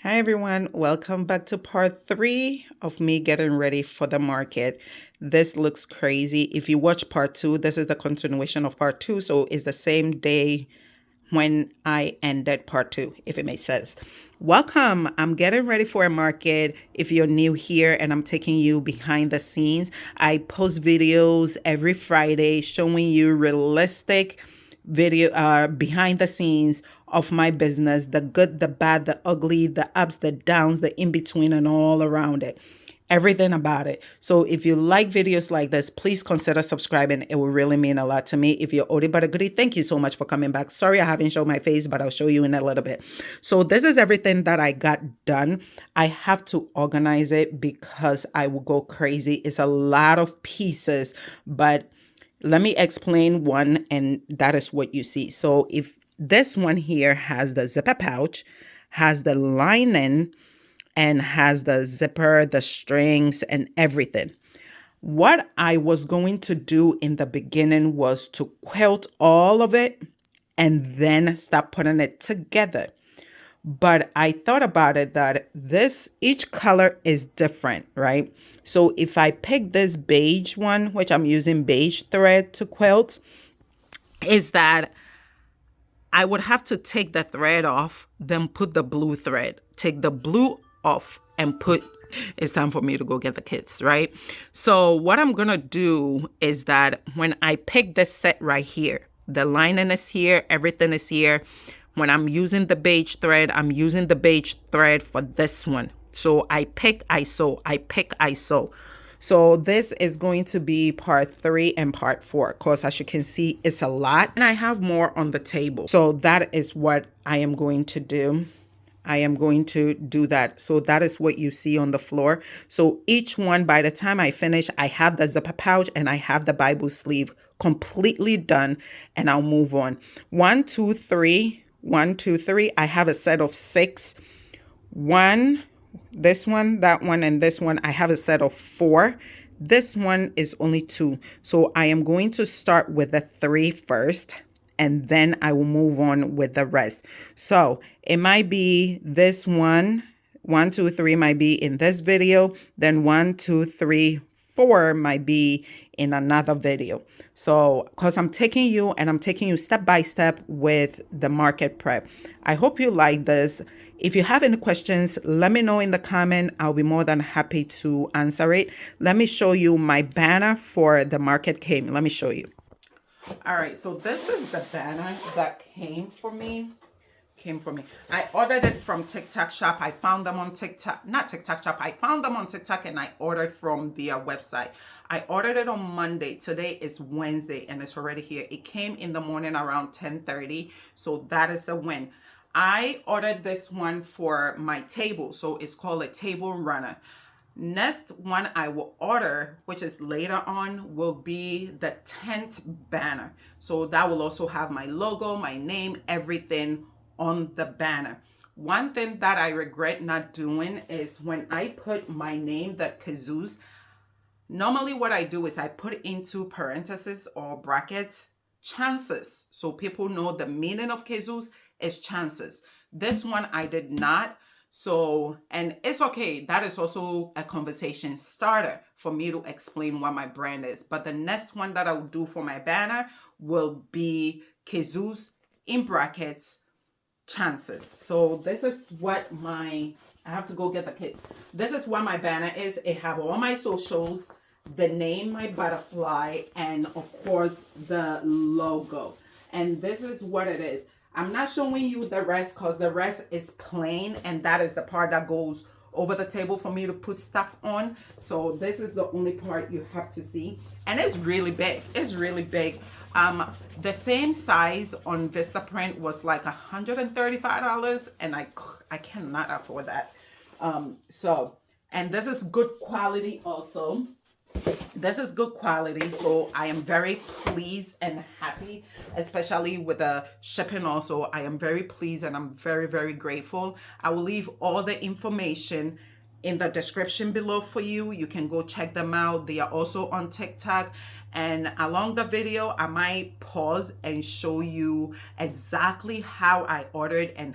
Hi everyone, welcome back to part 3 of me getting ready for the market. This looks crazy. If you watch part 2, this is the continuation of part 2, so it's the same day when I ended part 2, if it makes sense. Welcome, I'm getting ready for a market. If you're new here and I'm taking you behind the scenes, I post videos every Friday showing you realistic video behind the scenes of my business, the good, the bad, the ugly, the ups, the downs, the in between, and all around it, everything about it. So if you like videos like this, please consider subscribing. It will really mean a lot to me. If you're oldie but a goodie, thank you so much for coming back. Sorry I haven't shown my face, but I'll show you in a little bit. So this is everything that I got done. I have to organize it because I will go crazy. It's a lot of pieces, but let me explain one, and that is what you see. So if this one here has the zipper pouch, has the lining, and has the zipper, the strings, and everything. What I was going to do in the beginning was to quilt all of it and then start putting it together. But I thought about it that each color is different, right? So if I pick this beige one, which I'm using beige thread to quilt, is that I would have to take the thread off, then put the blue thread, take the blue off and it's time for me to go get the kids, right? So what I'm going to do is that when I pick this set right here, the lining is here, everything is here. When I'm using the beige thread, I'm using the beige thread for this one. So I pick, I sew, I pick, I sew. So this is going to be part 3 and part 4. Of course, as you can see, it's a lot and I have more on the table. So that is what I am going to do. I am going to do that. So that is what you see on the floor. So each one, by the time I finish, I have the zipper pouch and I have the Bible sleeve completely done, and I'll move on. 1, 2, 3, 1, 2, 3. I have a set of 6. One, this one, that one, and this one. I have a set of 4. This one is only 2. So I am going to start with the 3 first, and then I will move on with the rest. So it might be this one, 1, 2, 3 might be in this video, then 1, 2, 3, 4 might be in another video. So because I'm taking you step by step with the market prep. I hope you like this. If you have any questions, let me know in the comment. I'll be more than happy to answer it. Let me show you my banner for the market came. Let me show you. All right, so this is the banner that came for me. I ordered it from TikTok shop. I found them on TikTok, not TikTok shop. I found them on TikTok and I ordered from their website. I ordered it on Monday. Today is Wednesday and it's already here. It came in the morning around 10:30. So that is a win. I ordered this one for my table. So it's called a table runner. Next one I will order, which is later on, will be the tent banner. So that will also have my logo, my name, everything on the banner. One thing that I regret not doing is when I put my name, the kazoos, normally what I do is I put into parentheses or brackets chances. So people know the meaning of kazoos is chances. This one I did not. So, and it's okay. That is also a conversation starter for me to explain what my brand is. But the next one that I will do for my banner will be kazoos in brackets chances. So this is what I have to go get the kids. This is what my banner is. It have all my socials, the name, my butterfly, and of course the logo. And this is what it is. I'm not showing you the rest because the rest is plain, and that is the part that goes over the table for me to put stuff on. So this is the only part you have to see, and it's really big. It's really big. The same size on Vistaprint was like $135, and I cannot afford that. And this is good quality also. This is good quality, so I am very pleased and happy, especially with the shipping also. I am very pleased and I'm very, very grateful. I will leave all the information in the description below for you. You can go check them out. They are also on TikTok. And along the video, I might pause and show you exactly how I ordered and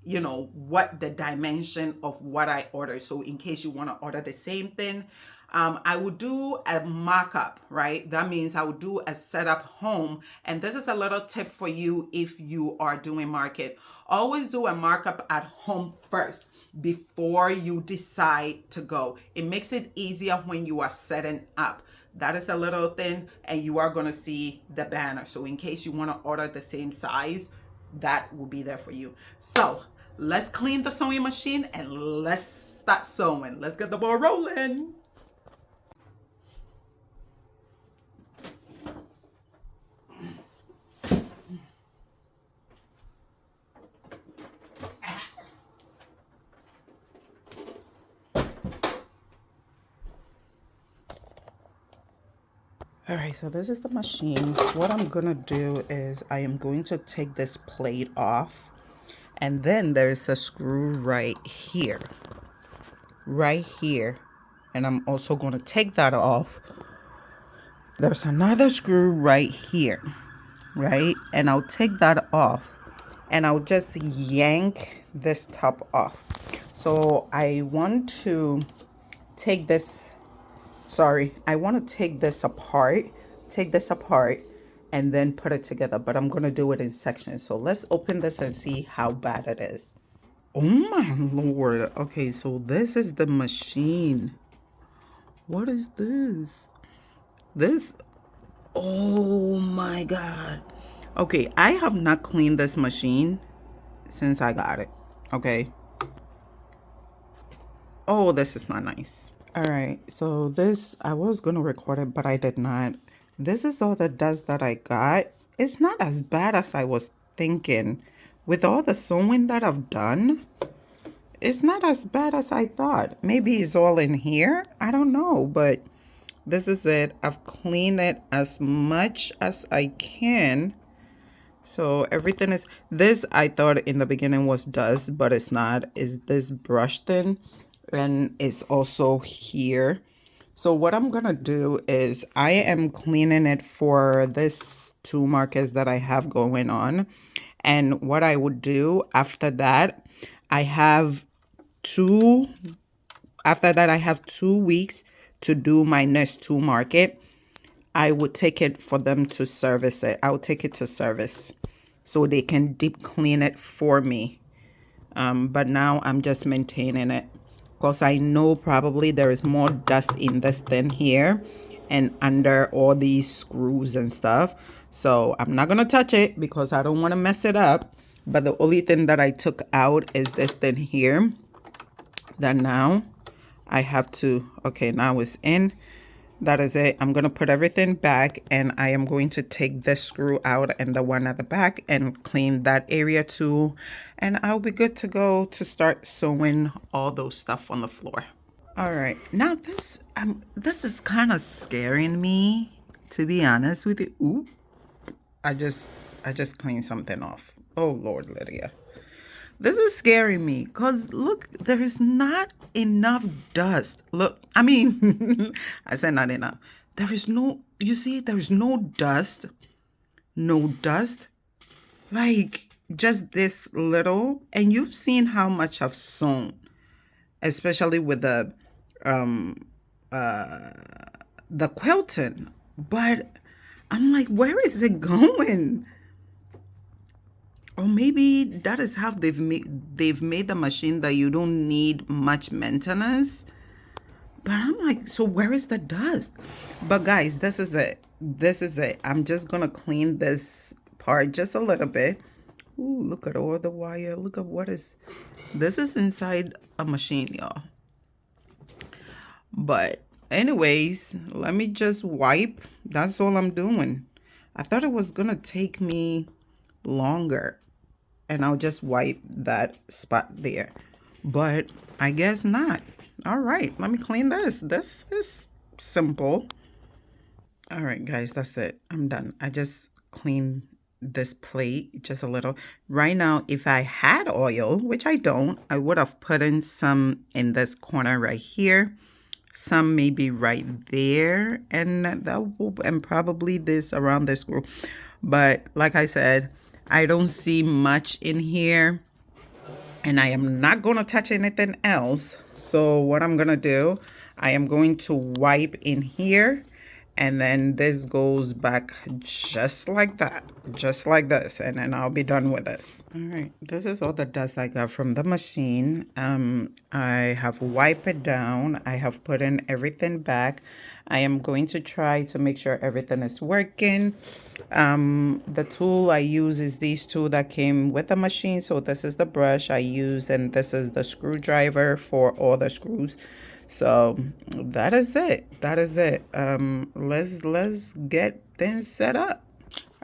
what the dimension of what I ordered. So in case you want to order the same thing, I would do a mock-up, right? That means I would do a setup home. And this is a little tip for you if you are doing market. Always do a markup at home first before you decide to go. It makes it easier when you are setting up. That is a little thing, and you are going to see the banner. So in case you want to order the same size, that will be there for you. So let's clean the sewing machine and let's start sewing. Let's get the ball rolling. All right, so this is the machine. What I'm gonna do is I am going to take this plate off, and then there's a screw right here, and I'm also gonna take that off. There's another screw right here, right? And I'll take that off, and I'll just yank this top off. So I want to take this I want to take this apart, and then put it together, but I'm going to do it in sections. So let's open this and see how bad it is. Oh my Lord. Okay, so this is the machine. What is this? Oh my God. Okay, I have not cleaned this machine since I got it. Okay. Oh, this is not nice. All right, so this, I was going to record it, but I did not. This is all the dust that I got. It's not as bad as I was thinking. With all the sewing that I've done, it's not as bad as I thought. Maybe it's all in here. I don't know, but this is it. I've cleaned it as much as I can. So everything is, this I thought in the beginning was dust, but it's not. It's this brush thing, and it's also here. So what I'm gonna do is I am cleaning it for this 2 markers that I have going on. And what I would do after that, I have 2 weeks to do my next 2 market. I would take it for them to service it. I would take it to service so they can deep clean it for me. But now I'm just maintaining it because I know probably there is more dust in this thing here and under all these screws and stuff. So I'm not going to touch it because I don't want to mess it up. But the only thing that I took out is this thing here that now I have to, okay, now it's in. That is it. I'm going to put everything back, and I am going to take this screw out and the one at the back and clean that area too. And I'll be good to go to start sewing all those stuff on the floor. All right. Now this is kind of scaring me, to be honest with you. Ooh, I just cleaned something off. Oh Lord, Lydia. This is scaring me because look, there is not enough dust. Look, I mean, I said not enough. There is no, you see, there is no dust. No dust. Like just this little. And you've seen how much I've sewn, especially with the quilting. But I'm like, where is it going? Or maybe that is how they've made the machine that you don't need much maintenance. But I'm like, so where is the dust? But guys, this is it. This is it. I'm just gonna clean this part just a little bit. Ooh, look at all the wire. Look at this is inside a machine, y'all. But anyways, let me just wipe. That's all I'm doing. I thought it was gonna take me longer, and I'll just wipe that spot there, but I guess not. All right, let me clean this. This is simple. All right, guys, that's it. I'm done. I just cleaned this plate just a little. Right now, if I had oil, which I don't, I would have put in some in this corner right here, some maybe right there, and and probably this around this screw. But like I said, I don't see much in here. and I am not going to touch anything else. So what I'm going to do, I am going to wipe in here, and then this goes back just like that, just like this, and then I'll be done with this. All right, this is all the dust I got from the machine. I have wiped it down. I have put in everything back. I am going to try to make sure everything is working. The tool I use is these two that came with the machine. So this is the brush I use, and this is the screwdriver for all the screws. So that is it. That is it. Let's get things set up.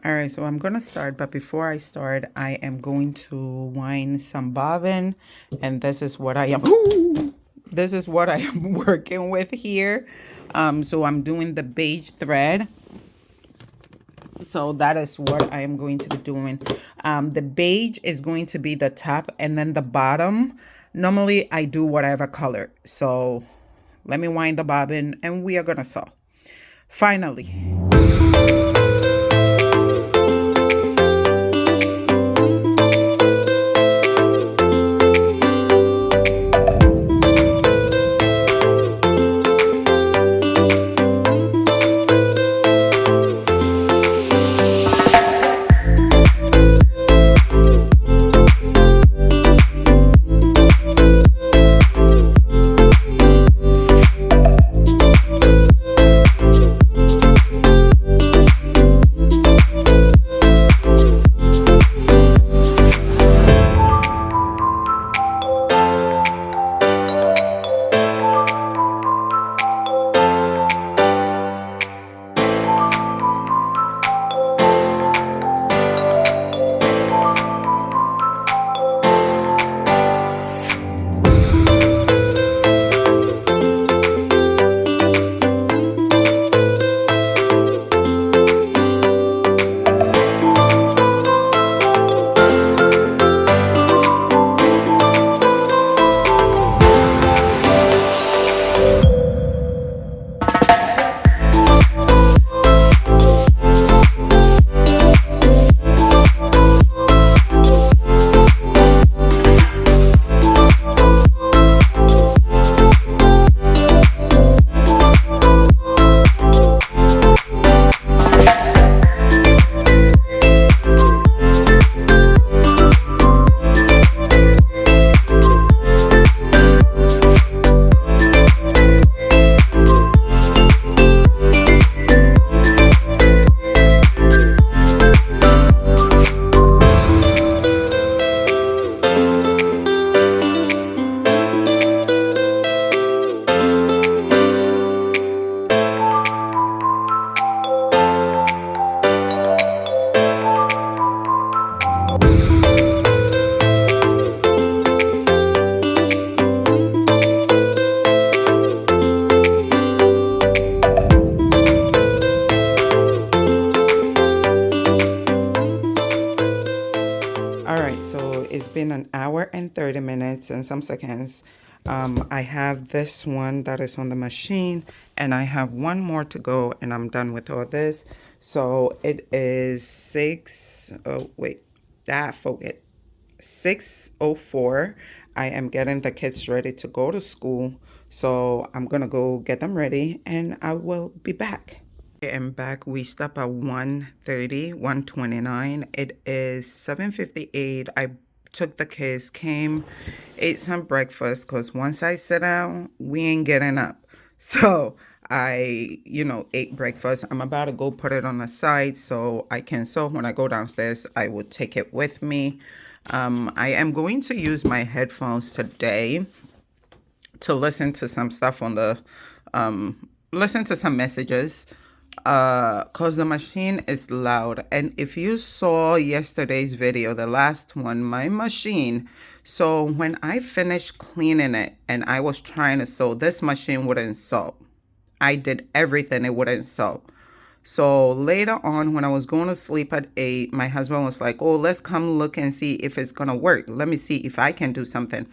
All right, so I'm gonna start, but before I start, I am going to wind some bobbin, and this is what I am. This is what I am working with here. So I'm doing the beige thread. So that is what I am going to be doing. The beige is going to be the top, and then the bottom. Normally I do whatever color. So let me wind the bobbin and we are gonna sew. Finally. All right, so it's been an hour and 30 minutes and some seconds. I have this one that is on the machine, and I have one more to go, and I'm done with all this. So it is 6:04. I am getting the kids ready to go to school. So I'm gonna go get them ready, and I will be back. And back, we stop at 1:30, 1:29. It is 7:58. I took the kids, came, ate some breakfast, because once I sit down, we ain't getting up. So I, ate breakfast. I'm about to go put it on the side so I can sew. When I go downstairs, I will take it with me. I am going to use my headphones today to listen to some stuff on the, listen to some messages, cause the machine is loud. And if you saw yesterday's video, the last one, my machine, so when I finished cleaning it and I was trying to sew, this machine wouldn't sew. I did everything, it wouldn't sew. So later on, when I was going to sleep at 8, my husband was like, oh, let's come look and see if it's gonna work. Let me see if I can do something.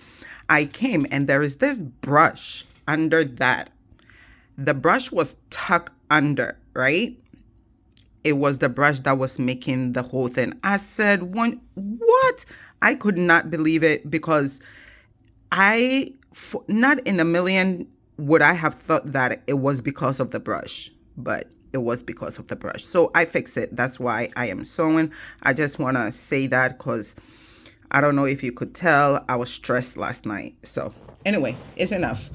I came, and there is this brush under that. The brush was tucked under, right? It was the brush that was making the whole thing. I said, what? I could not believe it because not in a million would I have thought that it was because of the brush, but it was because of the brush. So I fixed it. That's why I am sewing. I just want to say that because I don't know if you could tell, I was stressed last night. So anyway, it's enough.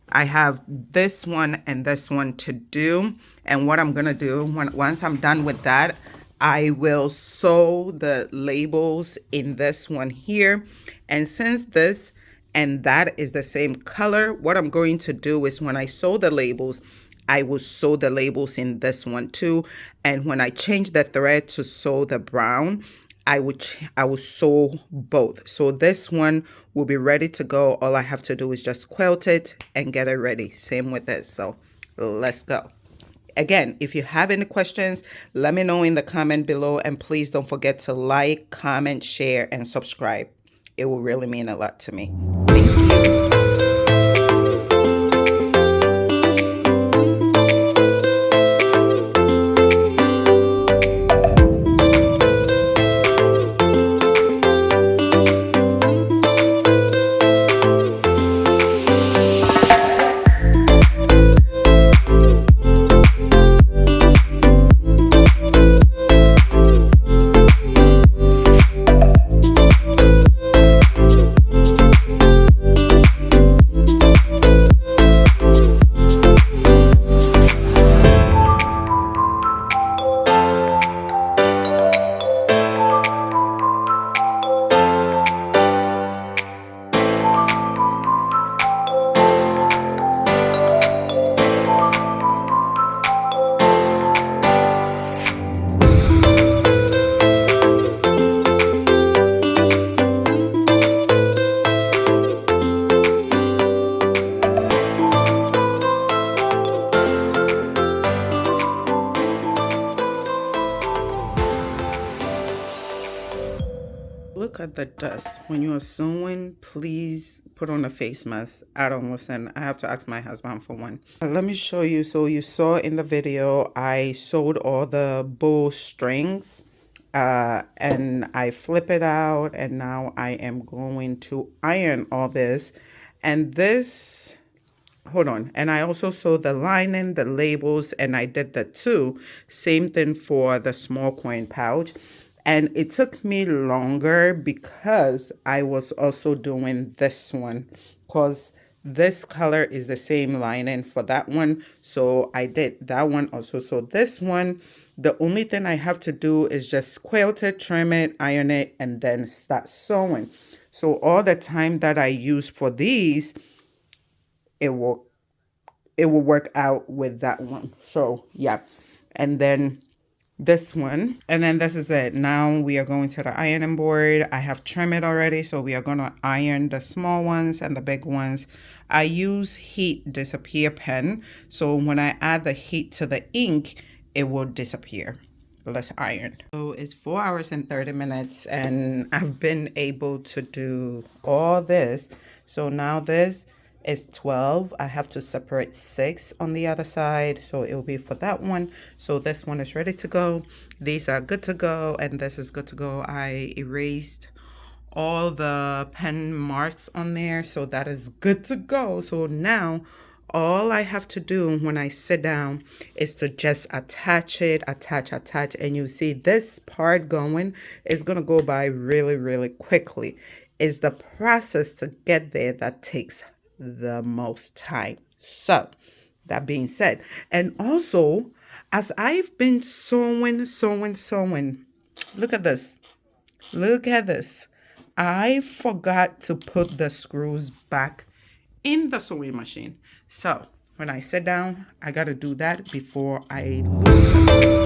I have this one and this one to do. And what I'm going to do, once I'm done with that, I will sew the labels in this one here. And since this and that is the same color, what I'm going to do is when I sew the labels, I will sew the labels in this one too. And when I change the thread to sew the brown, I will sew both. So this one will be ready to go. All I have to do is just quilt it and get it ready. Same with this. So let's go. Again, if you have any questions, let me know in the comment below. And please don't forget to like, comment, share, and subscribe. It will really mean a lot to me. Thank you. Look at the dust. When you are sewing, please put on a face mask. I don't listen. I have to ask my husband for one. Let me show you. So you saw in the video, I sewed all the bow strings and I flip it out. And now I am going to iron all this. And this, hold on. And I also sewed the lining, the labels, and I did the two. Same thing for the small coin pouch. And it took me longer because I was also doing this one because this color is the same lining for that one. So I did that one also. So this one, the only thing I have to do is just quilt it, trim it, iron it, and then start sewing. So all the time that I use for these, it will work out with that one. So yeah. And then this one, and then this is it. Now we are going to the ironing board. I have trimmed it already, so we are going to iron the small ones and the big ones. I use heat disappear pen, so when I add the heat to the ink, it will disappear. Let's iron. So it's 4 hours and 30 minutes, and I've been able to do all this. So now this is 12. I have to separate 6 on the other side, so it will be for that one. So this one is ready to go. These are good to go, and this is good to go. I erased all the pen marks on there, so that is good to go. So now all I have to do when I sit down is to just attach it, attach, and you see this part going is gonna go by really, really quickly. It's the process to get there that takes the most time. So that being said, and also as I've been sewing, look at this, I forgot to put the screws back in the sewing machine. So when I sit down, I got to do that before I lose them.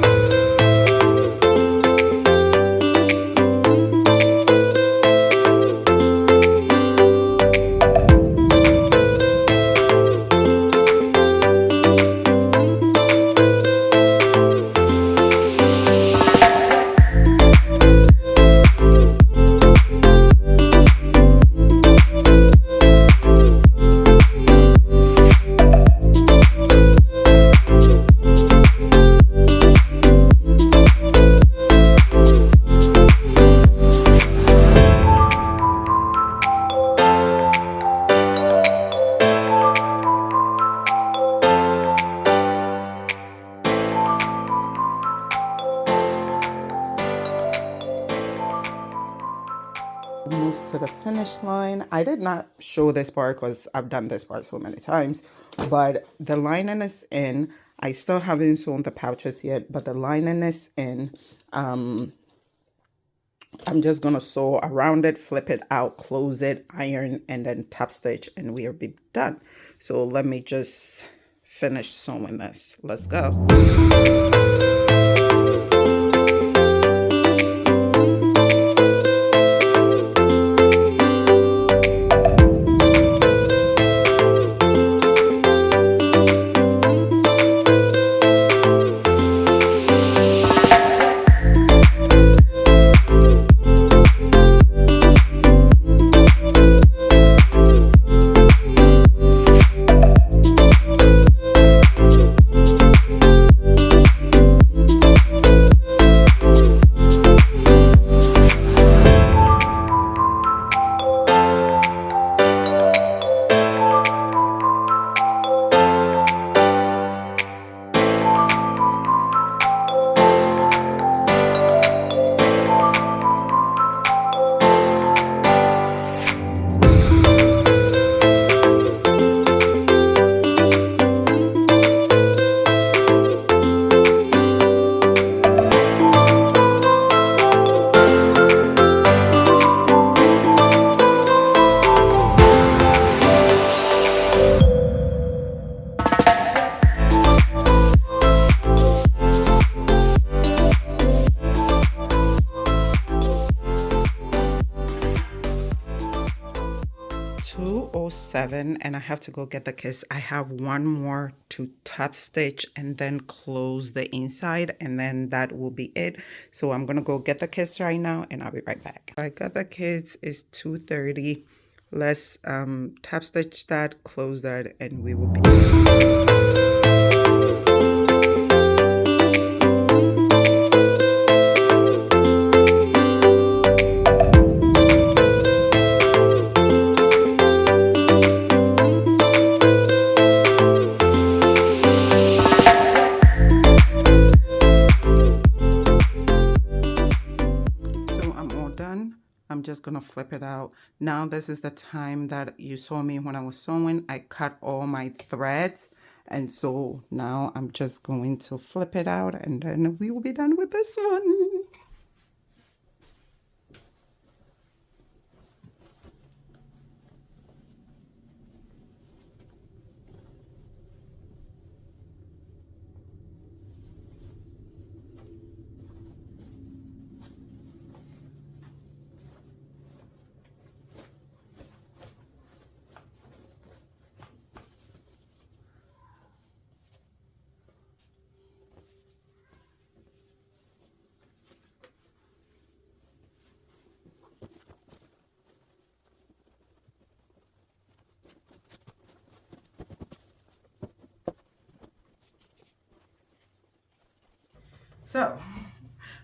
almost to the finish line. I did not show this part because I've done this part so many times, but the lining is in. I still haven't sewn the pouches yet, but the lining is in. I'm just gonna sew around it, flip it out, close it, iron, and then top stitch, and we'll be done. So let me just finish sewing this. Let's go. 2:07 and I have to go get the kiss. I have one more to top stitch and then close the inside, and then that will be it. So I'm gonna go get the kiss right now and I'll be right back. I got the kids. It's 2:30. Let's top stitch that, close that, and we will be done. I'm just gonna flip it out. Now this is the time that you saw me when I was sewing. I cut all my threads, and so now I'm just going to flip it out and then we will be done with this one. So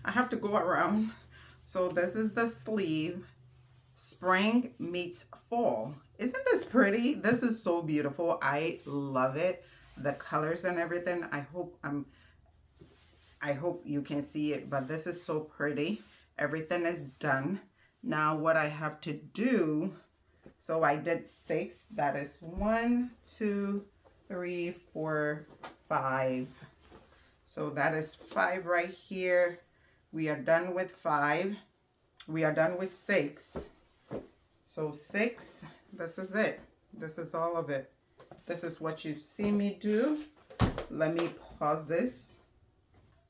I have to go around. So this is the sleeve. Spring meets fall. Isn't this pretty? This is so beautiful. I love it. The colors and everything. I hope you can see it, but this is so pretty. Everything is done. Now what I have to do, so I did 6. That is 1, 2, 3, 4, 5. So that is 5 right here. We are done with 5. We are done with 6. So 6, this is it. This is all of it. This is what you see me do. Let me pause this.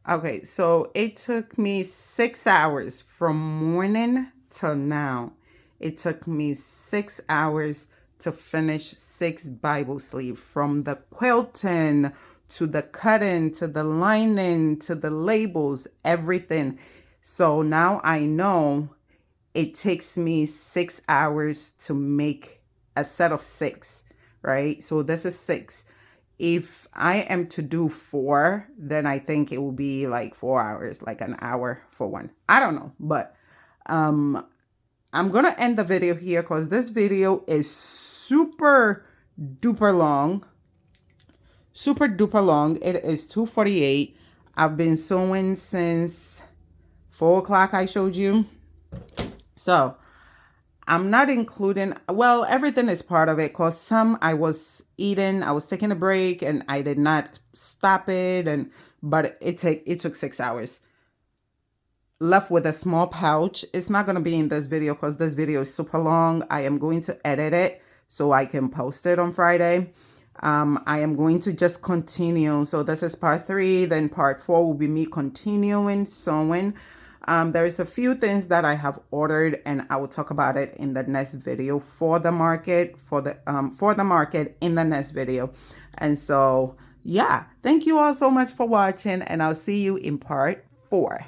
Okay, so it took me 6 hours from morning till now. It took me 6 hours to finish 6 Bible sleeves, from the quilting to the cutting to the lining to the labels, everything. So now I know it takes me 6 hours to make a set of 6, right? So this is 6. If I am to do 4, then I think it will be like 4 hours, like an hour for one. I don't know, but I'm gonna end the video here because this video is super duper long. Super duper long. It is 2:48. I've been sewing since 4 o'clock, I showed you. So I'm not including, well, everything is part of it because some I was eating, I was taking a break and I did not stop it, and but it took 6 hours. Left with a small pouch. It's not going to be in this video because this video is super long. I am going to edit it so I can post it on Friday. I am going to just continue. So this is part 3. Then part 4 will be me continuing sewing. There is a few things that I have ordered, and I will talk about it in the next video for the market, for the market in the next video. And so, yeah, thank you all so much for watching, and I'll see you in part 4.